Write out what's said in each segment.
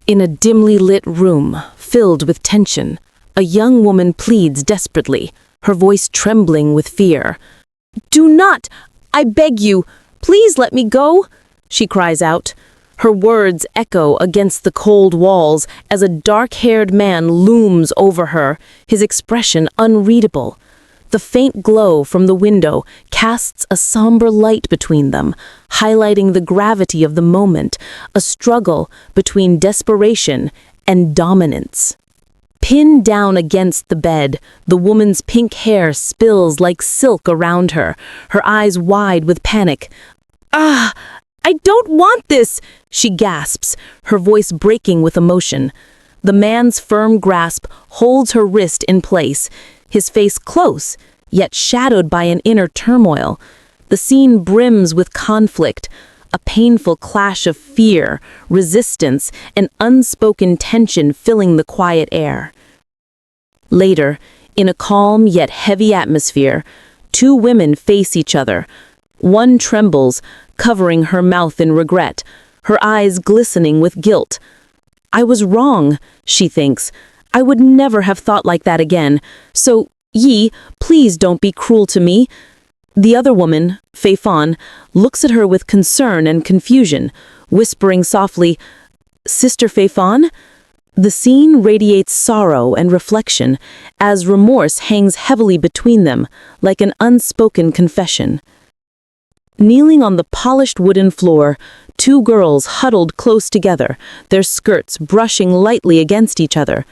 In a dimly lit room, filled with tension, a young woman pleads desperately, her voice trembling with fear. "Do not! I beg you! Please let me go!" she cries out. Her words echo against the cold walls as a dark-haired man looms over her, his expression unreadable. The faint glow from the window casts a somber light between them, highlighting the gravity of the moment, a struggle between desperation and dominance. Pinned down against the bed, the woman's pink hair spills like silk around her, her eyes wide with panic. "Ah! I don't want this!" she gasps, her voice breaking with emotion. The man's firm grasp holds her wrist in place, his face close, yet shadowed by an inner turmoil. The scene brims with conflict, a painful clash of fear, resistance, and unspoken tension filling the quiet air. Later, in a calm yet heavy atmosphere, two women face each other. One trembles, covering her mouth in regret, her eyes glistening with guilt. "I was wrong," she thinks. "I would never have thought like that again. So, Yi, please don't be cruel to me." The other woman, Fei Fan, looks at her with concern and confusion, whispering softly, "Sister Fei Fan?" The scene radiates sorrow and reflection, as remorse hangs heavily between them, like an unspoken confession. Kneeling on the polished wooden floor, two girls huddled close together, their skirts brushing lightly against each other.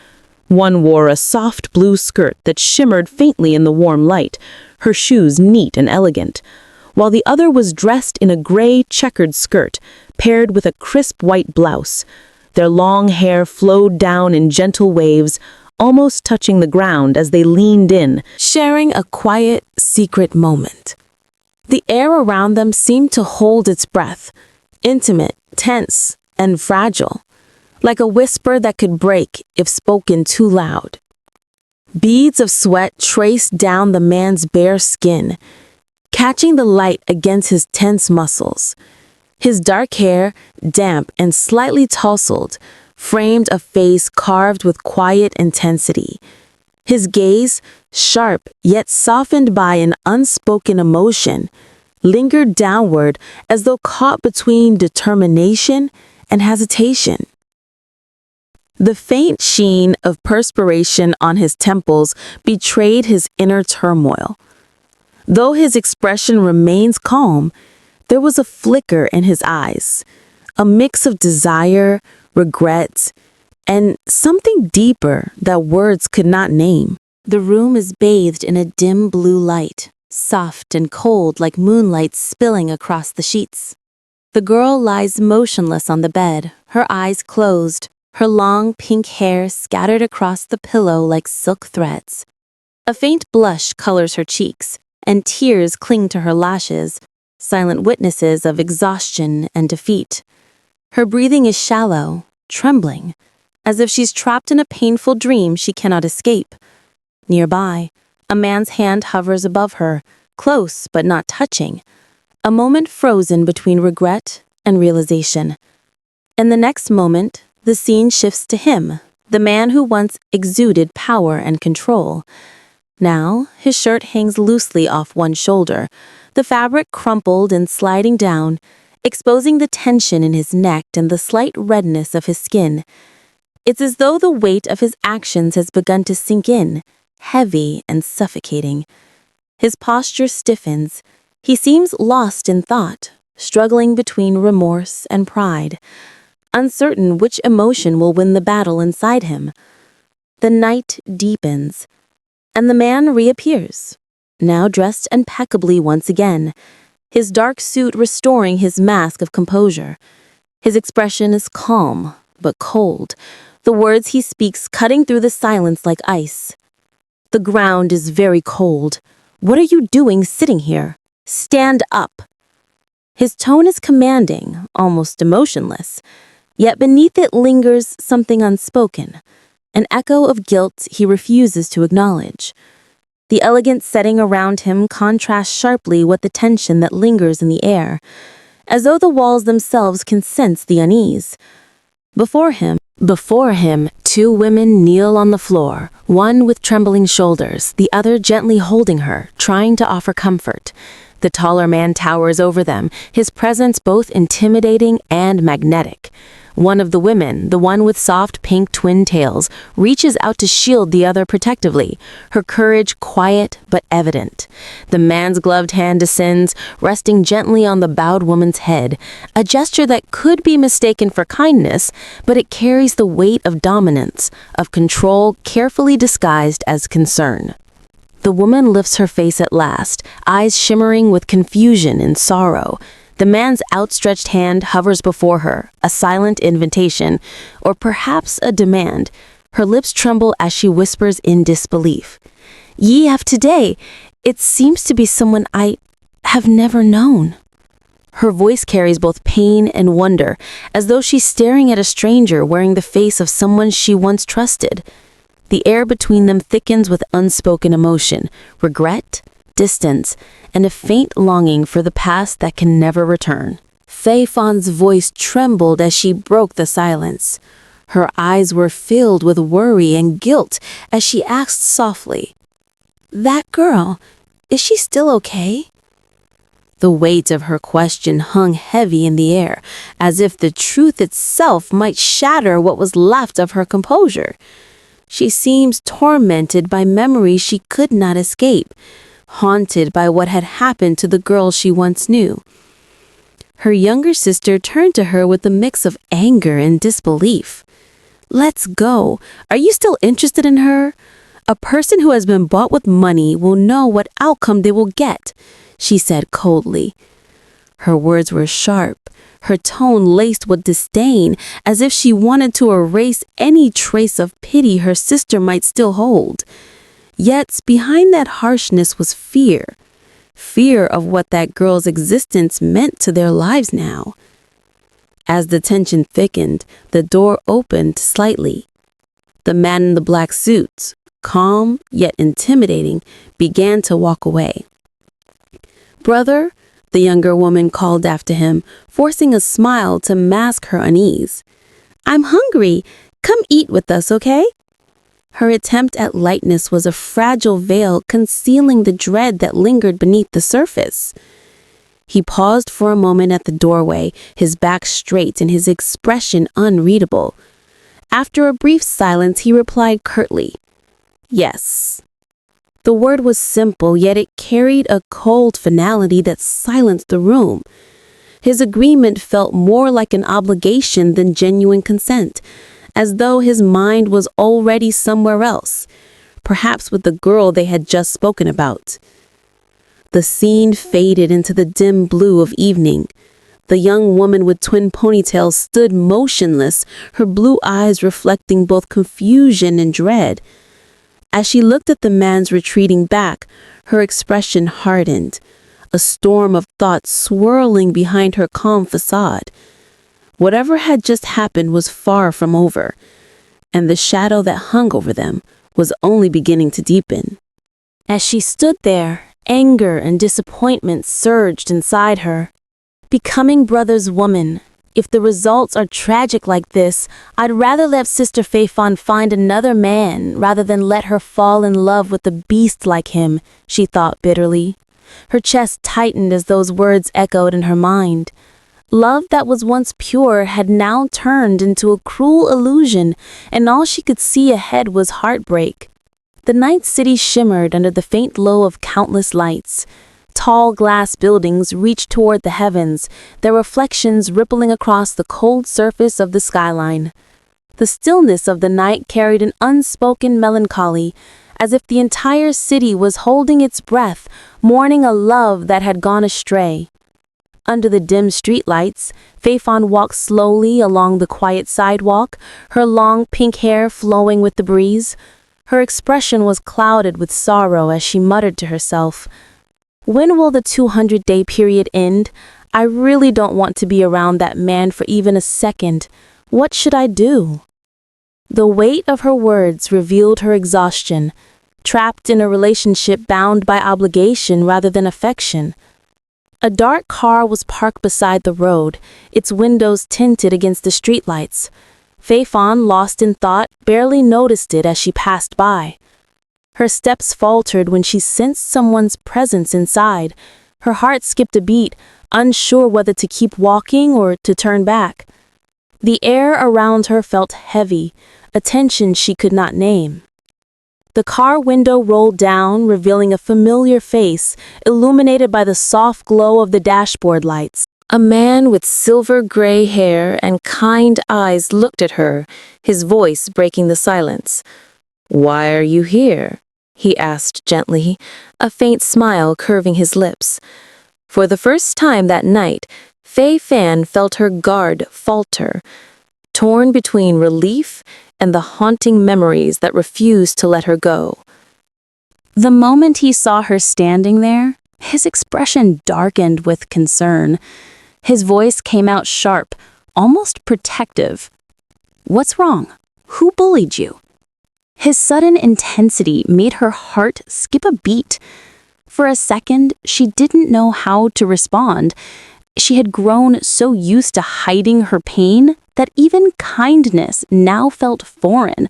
One wore a soft blue skirt that shimmered faintly in the warm light, her shoes neat and elegant, while the other was dressed in a gray checkered skirt, paired with a crisp white blouse. Their long hair flowed down in gentle waves, almost touching the ground as they leaned in, sharing a quiet, secret moment. The air around them seemed to hold its breath, intimate, tense, and fragile, like a whisper that could break if spoken too loud. Beads of sweat traced down the man's bare skin, catching the light against his tense muscles. His dark hair, damp and slightly tousled, framed a face carved with quiet intensity. His gaze, sharp yet softened by an unspoken emotion, lingered downward as though caught between determination and hesitation. The faint sheen of perspiration on his temples betrayed his inner turmoil. Though his expression remains calm, there was a flicker in his eyes, a mix of desire, regret, and something deeper that words could not name. The room is bathed in a dim blue light, soft and cold like moonlight spilling across the sheets. The girl lies motionless on the bed, her eyes closed, her long pink hair scattered across the pillow like silk threads. A faint blush colors her cheeks, and tears cling to her lashes, silent witnesses of exhaustion and defeat. Her breathing is shallow, trembling, as if she's trapped in a painful dream she cannot escape. Nearby, a man's hand hovers above her, close but not touching, a moment frozen between regret and realization. In the next moment, the scene shifts to him, the man who once exuded power and control. Now, his shirt hangs loosely off one shoulder, the fabric crumpled and sliding down, exposing the tension in his neck and the slight redness of his skin. It's as though the weight of his actions has begun to sink in, heavy and suffocating. His posture stiffens. He seems lost in thought, struggling between remorse and pride, uncertain which emotion will win the battle inside him. The night deepens, and the man reappears, now dressed impeccably once again, his dark suit restoring his mask of composure. His expression is calm, but cold, the words he speaks cutting through the silence like ice. "The ground is very cold. What are you doing sitting here? Stand up." His tone is commanding, almost emotionless, yet beneath it lingers something unspoken, an echo of guilt he refuses to acknowledge. The elegant setting around him contrasts sharply with the tension that lingers in the air, as though the walls themselves can sense the unease. Before him, Before him, two women kneel on the floor, one with trembling shoulders, the other gently holding her, trying to offer comfort. The taller man towers over them, his presence both intimidating and magnetic. One of the women, the one with soft pink twin tails, reaches out to shield the other protectively, her courage quiet but evident. The man's gloved hand descends, resting gently on the bowed woman's head, a gesture that could be mistaken for kindness, but it carries the weight of dominance, of control carefully disguised as concern. The woman lifts her face at last, eyes shimmering with confusion and sorrow. The man's outstretched hand hovers before her, a silent invitation, or perhaps a demand. Her lips tremble as she whispers in disbelief. "Ye have today. It seems to be someone I have never known." Her voice carries both pain and wonder, as though she's staring at a stranger wearing the face of someone she once trusted. The air between them thickens with unspoken emotion, regret, distance, and a faint longing for the past that can never return. Fei Fan's voice trembled as she broke the silence. Her eyes were filled with worry and guilt as she asked softly, "That girl, is she still okay?" The weight of her question hung heavy in the air, as if the truth itself might shatter what was left of her composure. She seems tormented by memories she could not escape, haunted by what had happened to the girl she once knew. Her younger sister turned to her with a mix of anger and disbelief. "Let's go. Are you still interested in her? A person who has been bought with money will know what outcome they will get," she said coldly. Her words were sharp, her tone laced with disdain, as if she wanted to erase any trace of pity her sister might still hold. Yet behind that harshness was fear. Fear of what that girl's existence meant to their lives now. As the tension thickened, the door opened slightly. The man in the black suit, calm yet intimidating, began to walk away. "Brother," the younger woman called after him, forcing a smile to mask her unease. "I'm hungry. Come eat with us, okay?" Her attempt at lightness was a fragile veil concealing the dread that lingered beneath the surface. He paused for a moment at the doorway, his back straight and his expression unreadable. After a brief silence, he replied curtly, "Yes." The word was simple, yet it carried a cold finality that silenced the room. His agreement felt more like an obligation than genuine consent, as though his mind was already somewhere else, perhaps with the girl they had just spoken about. The scene faded into the dim blue of evening. The young woman with twin ponytails stood motionless, her blue eyes reflecting both confusion and dread. As she looked at the man's retreating back, her expression hardened, a storm of thoughts swirling behind her calm facade. Whatever had just happened was far from over, and the shadow that hung over them was only beginning to deepen. As she stood there, anger and disappointment surged inside her. Becoming brother's woman, if the results are tragic like this, I'd rather let Sister Fei Fan find another man rather than let her fall in love with a beast like him, she thought bitterly. Her chest tightened as those words echoed in her mind. Love that was once pure had now turned into a cruel illusion, and all she could see ahead was heartbreak. The night city shimmered under the faint glow of countless lights. Tall glass buildings reached toward the heavens, their reflections rippling across the cold surface of the skyline. The stillness of the night carried an unspoken melancholy, as if the entire city was holding its breath, mourning a love that had gone astray. Under the dim streetlights, Fei Fan walked slowly along the quiet sidewalk, her long pink hair flowing with the breeze. Her expression was clouded with sorrow as she muttered to herself, "When will the 200-day period end? I really don't want to be around that man for even a second. What should I do?" The weight of her words revealed her exhaustion, trapped in a relationship bound by obligation rather than affection. A dark car was parked beside the road, its windows tinted against the streetlights. Fei Fan, lost in thought, barely noticed it as she passed by. Her steps faltered when she sensed someone's presence inside. Her heart skipped a beat, unsure whether to keep walking or to turn back. The air around her felt heavy, a tension she could not name. The car window rolled down, revealing a familiar face, illuminated by the soft glow of the dashboard lights. A man with silver gray hair and kind eyes looked at her, his voice breaking the silence. "Why are you here?" he asked gently, a faint smile curving his lips. For the first time that night, Fei Fan felt her guard falter, torn between relief and the haunting memories that refused to let her go. The moment he saw her standing there, his expression darkened with concern. His voice came out sharp, almost protective. "What's wrong? Who bullied you?" His sudden intensity made her heart skip a beat. For a second, she didn't know how to respond. She had grown so used to hiding her pain that even kindness now felt foreign,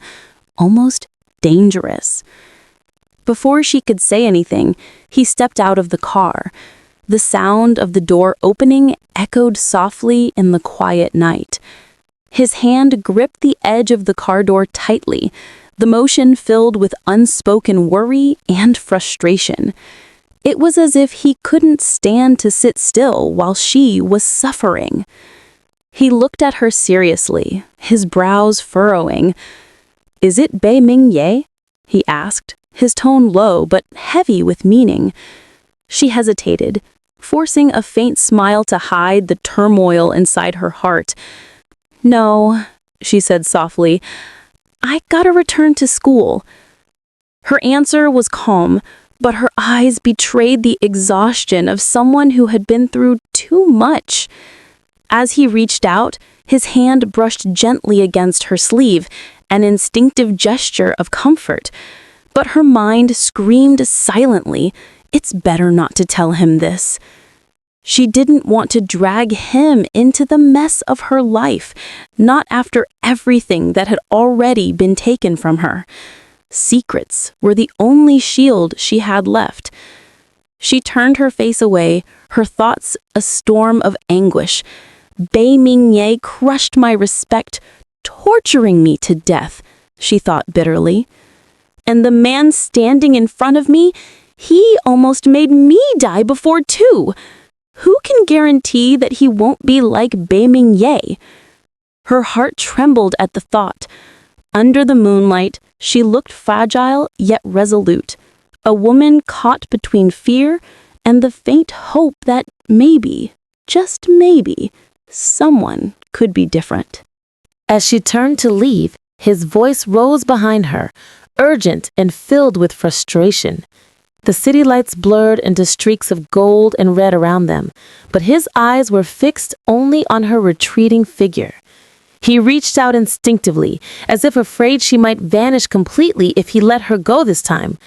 almost dangerous. Before she could say anything, he stepped out of the car. The sound of the door opening echoed softly in the quiet night. His hand gripped the edge of the car door tightly, the motion filled with unspoken worry and frustration. It was as if he couldn't stand to sit still while she was suffering. He looked at her seriously, his brows furrowing. "Is it Bei Ming Ye?" he asked, his tone low but heavy with meaning. She hesitated, forcing a faint smile to hide the turmoil inside her heart. "No," she said softly, "I gotta return to school." Her answer was calm, but her eyes betrayed the exhaustion of someone who had been through too much. As he reached out, his hand brushed gently against her sleeve, an instinctive gesture of comfort. But her mind screamed silently, it's better not to tell him this. She didn't want to drag him into the mess of her life, not after everything that had already been taken from her. Secrets were the only shield she had left. She turned her face away, her thoughts a storm of anguish. Bei Mingye crushed my respect, torturing me to death, she thought bitterly. And the man standing in front of me, he almost made me die before too. Who can guarantee that he won't be like Bei Mingye? Her heart trembled at the thought. Under the moonlight, she looked fragile yet resolute, a woman caught between fear and the faint hope that maybe, just maybe, someone could be different. As she turned to leave, his voice rose behind her, urgent and filled with frustration. The city lights blurred into streaks of gold and red around them, but his eyes were fixed only on her retreating figure. He reached out instinctively, as if afraid she might vanish completely if he let her go this time.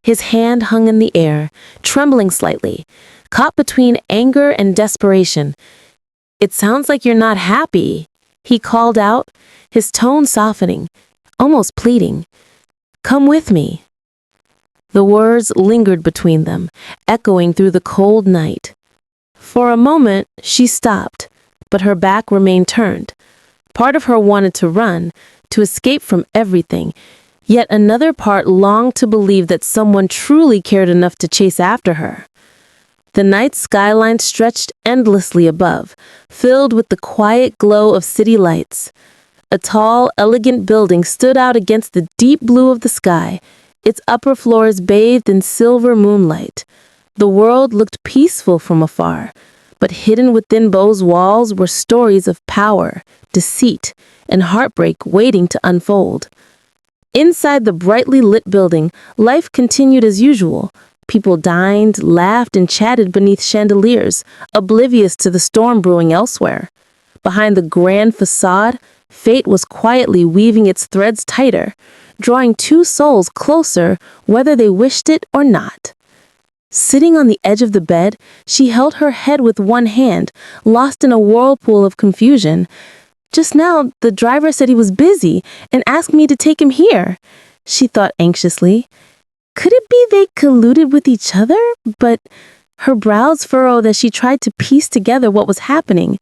His hand hung in the air, trembling slightly, caught between anger and desperation. "It sounds like you're not happy," he called out, his tone softening, almost pleading. "Come with me." The words lingered between them, echoing through the cold night. For a moment, she stopped, but her back remained turned. Part of her wanted to run, to escape from everything, yet another part longed to believe that someone truly cared enough to chase after her. The night skyline stretched endlessly above, filled with the quiet glow of city lights. A tall, elegant building stood out against the deep blue of the sky, its upper floors bathed in silver moonlight. The world looked peaceful from afar, but hidden within those walls were stories of power, deceit, and heartbreak waiting to unfold. Inside the brightly lit building, life continued as usual. People dined, laughed, and chatted beneath chandeliers, oblivious to the storm brewing elsewhere. Behind the grand facade, fate was quietly weaving its threads tighter, drawing two souls closer whether they wished it or not. Sitting on the edge of the bed, she held her head with one hand, lost in a whirlpool of confusion. Just now, the driver said he was busy and asked me to take him here, she thought anxiously. Could it be they colluded with each other? But her brows furrowed as she tried to piece together what was happening.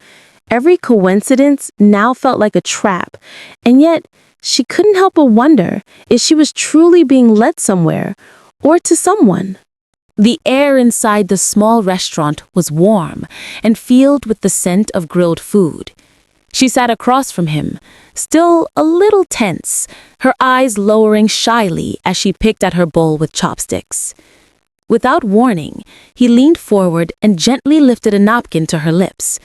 Every coincidence now felt like a trap, and yet she couldn't help but wonder if she was truly being led somewhere or to someone. The air inside the small restaurant was warm and filled with the scent of grilled food. She sat across from him, still a little tense, her eyes lowering shyly as she picked at her bowl with chopsticks. Without warning, he leaned forward and gently lifted a napkin to her lips.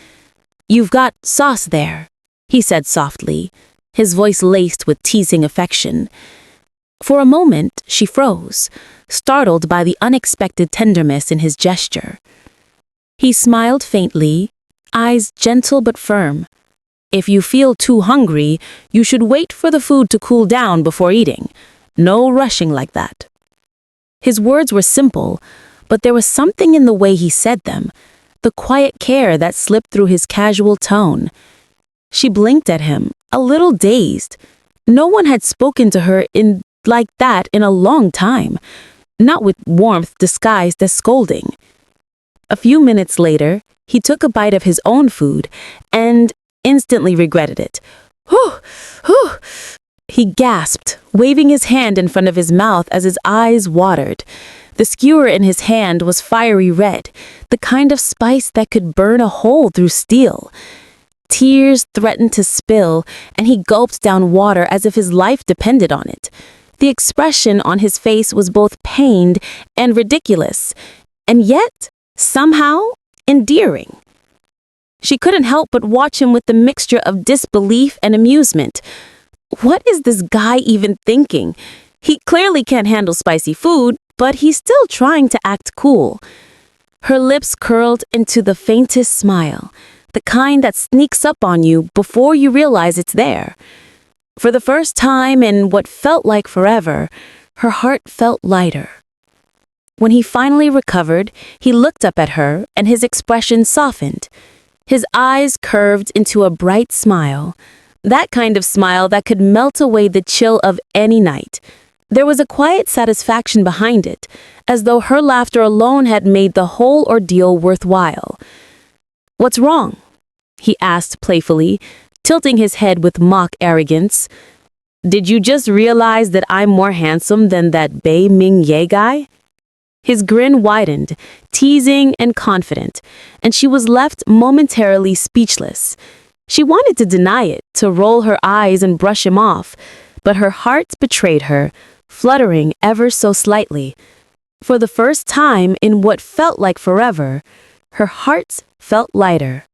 "You've got sauce there," he said softly, his voice laced with teasing affection. For a moment, she froze, startled by the unexpected tenderness in his gesture. He smiled faintly, eyes gentle but firm. "If you feel too hungry, you should wait for the food to cool down before eating. No rushing like that." His words were simple, but there was something in the way he said them, the quiet care that slipped through his casual tone. She blinked at him, a little dazed. No one had spoken to her like that in a long time, not with warmth disguised as scolding. A few minutes later, he took a bite of his own food and instantly regretted it. "Whew, whew," he gasped, waving his hand in front of his mouth as his eyes watered. The skewer in his hand was fiery red, the kind of spice that could burn a hole through steel. Tears threatened to spill, and he gulped down water as if his life depended on it. The expression on his face was both pained and ridiculous, and yet, somehow, endearing. She couldn't help but watch him with the mixture of disbelief and amusement. What is this guy even thinking? He clearly can't handle spicy food, but he's still trying to act cool. Her lips curled into the faintest smile, the kind that sneaks up on you before you realize it's there. For the first time in what felt like forever, her heart felt lighter. When he finally recovered, he looked up at her and his expression softened. His eyes curved into a bright smile, that kind of smile that could melt away the chill of any night. There was a quiet satisfaction behind it, as though her laughter alone had made the whole ordeal worthwhile. "What's wrong?" he asked playfully, tilting his head with mock arrogance. "Did you just realize that I'm more handsome than that Bei Ming Ye guy?" His grin widened, teasing and confident, and she was left momentarily speechless. She wanted to deny it, to roll her eyes and brush him off, but her heart betrayed her, fluttering ever so slightly. For the first time in what felt like forever, her heart felt lighter.